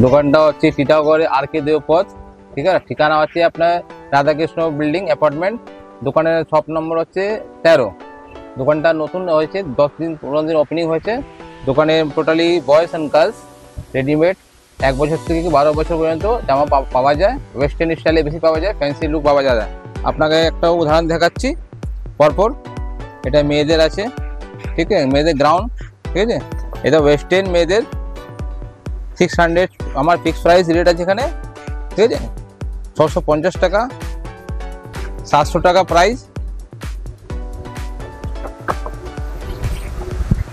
দোকানটা হচ্ছে টিটাগড়ে আর কে দেও পথ, ঠিক আছে। ঠিকানা হচ্ছে আপনার রাধাকৃষ্ণ বিল্ডিং অ্যাপার্টমেন্ট। দোকানের শপ নম্বর হচ্ছে 13। দোকানটা নতুন হয়েছে, 10-15 দিন ওপেনিং হয়েছে। দোকানে totally boys and girls readymade 1 বছর থেকে 12 বছর পর্যন্ত জামা পাওয়া যায়। ওয়েস্টার্ন স্টাইলে বেশি পাওয়া যায়, ফ্যান্সি লুক পাওয়া যায় না। আপনাকে একটা উদাহরণ দেখাচ্ছি পরপর। এটা মেয়েদের আছে, ঠিক আছে, মেয়েদের গ্রাউন্ড, ঠিক আছে। এটা ওয়েস্টার্ন মেয়েদের 600, আমার ফিক্স প্রাইস রেট আছে এখানে, ঠিক আছে। 650 টাকা, 700 টাকা প্রাইস।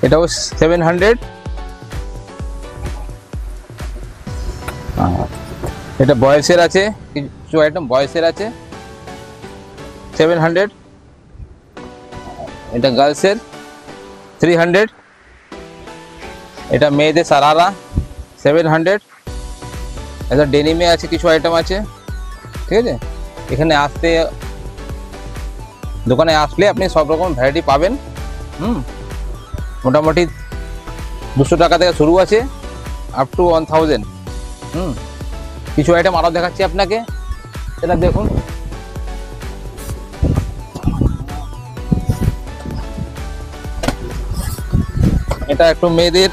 এটাও 700। এটা বয়েসের আছে, কিছু আইটেম বয়েসের আছে 700। এটা গার্লসের 300। এটা মেয়েদের সারারা 700। এটা ডেনিমে আছে, কিছু আইটেম আছে, ঠিক আছে। এখানে দোকানে আসলে আপনি সব রকম ভ্যারাইটি পাবেন। মোটামুটি 200 টাকা থেকে শুরু আছে, আপ টু 1000। কিছু আইটেম আরও দেখাচ্ছি আপনাকে, এটা দেখুন। এটা একটু মেয়েদের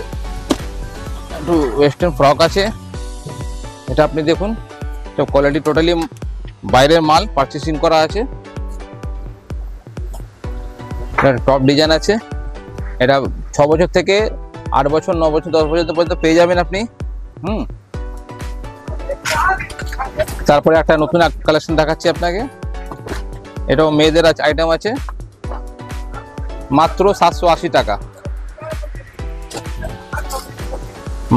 একটু ওয়েস্টার্ন ফ্রক আছে, এটা আপনি দেখুন। তো কোয়ালিটি টোটালি বাইরের মাল, পারচেসিং করা আছে। টপ ডিজাইন আছে, এটা 6 বছর থেকে 8 বছর, 9 বছর, 10 বছর পর্যন্ত পেয়ে যাবেন আপনি। তারপরে একটা নতুন কালেকশন দেখাচ্ছি আপনাকে। এটাও মেয়েদের আইটেম আছে, মাত্র 780 টাকা।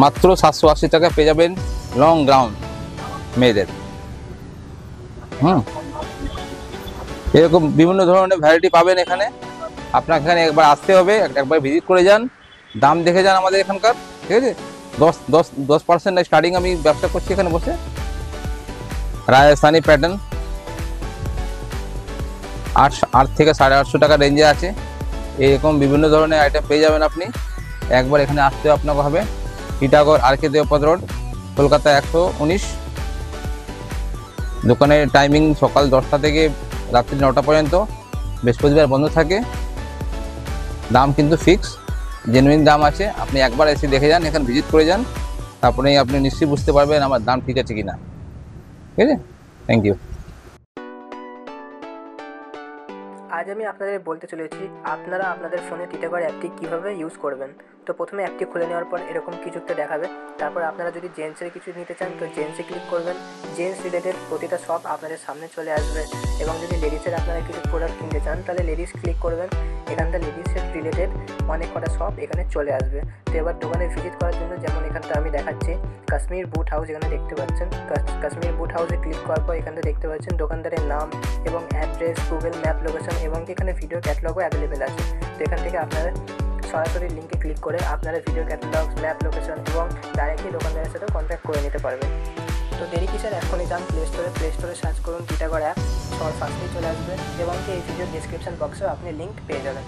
মাত্র 780 টাকা পেয়ে যাবেন লং গ্রাউন্ড মেয়েদের। এরকম বিভিন্ন ধরনের ভ্যারাইটি পাবেন এখানে। আপনার এখানে একবার আসতে হবে, একবার ভিজিট করে যান, দাম দেখে যান আমাদের এখানকার, ঠিক আছে। 10% স্টার্টিং আমি ব্যবসা করছি এখানে বসে। রাজস্থানি প্যাটার্ন 8 থেকে 850 টাকা রেঞ্জে আছে। এরকম বিভিন্ন ধরনের আইটেম পেয়ে যাবেন আপনি। একবার এখানে আসতে আপনাকে হবে। Titagarh R K Deopad road, Kolkata 119। দোকানের টাইমিং সকাল 10টা থেকে রাত্রি 9টা পর্যন্ত, বৃহস্পতিবার বন্ধ থাকে। দাম কিন্তু ফিক্স, জেনুইন দাম আছে। আপনি একবার এসে দেখে যান, এখানে ভিজিট করে যান, তারপরে আপনি নিশ্চয়ই বুঝতে পারবেন আমার দাম ঠিক আছে কিনা, ঠিক আছে। Thank you. আজ আমি আপনাদের বলতে চলেছি আপনারা আপনাদের ফোনে টিটাগড় অ্যাপটি কীভাবে ইউজ করবেন। তো প্রথমে অ্যাপটি খুলে নেওয়ার পর এরকম কিছু একটা দেখাবে। তারপর আপনারা যদি জেন্টসের কিছু নিতে চান তো জেন্টসে ক্লিক করবেন। জেন্টস রিলেটেড প্রতিটা শপ আপনাদের সামনে চলে আসবে। এবং যদি লেডিসের আপনারা কিছু প্রোডাক্ট কিনতে চান তাহলে লেডিস ক্লিক করবেন। এখানটা লেডিসের রিলেটেড অনেক কটা শপ এখানে চলে আসবে। তো এবার দোকানে ভিজিট করার জন্য যেমন এখানটা আমি দেখাচ্ছি কাশ্মীর বুট হাউস, এখানে দেখতে পাচ্ছেন। কাশ্মীর বুট হাউসে ক্লিক করার পর এখানটা দেখতে পাচ্ছেন দোকানদারের নাম এবং অ্যাড্রেস, গুগল ম্যাপ লোকেশন এবং এখানে ভিডিও ক্যাটালগও অ্যাভেলেবেল আছে। তো এখান থেকে আপনারা সরাসরি লিঙ্কে ক্লিক করে আপনারা ভিডিও ক্যাটালগ, ম্যাপ লোকেশন এবং ডাইরেক্টলি দোকানদারের সাথে কন্ট্যাক্ট করে নিতে পারবেন। তো দেরি কিসের, এখনই যান প্লে স্টোরে সার্চ করুন টিটাগড় অ্যাপ, সবার ফার্স্টেই চলে আসবে এবং এই ভিডিও ডিসক্রিপশন বক্সেও আপনি লিঙ্ক পেয়ে যাবেন।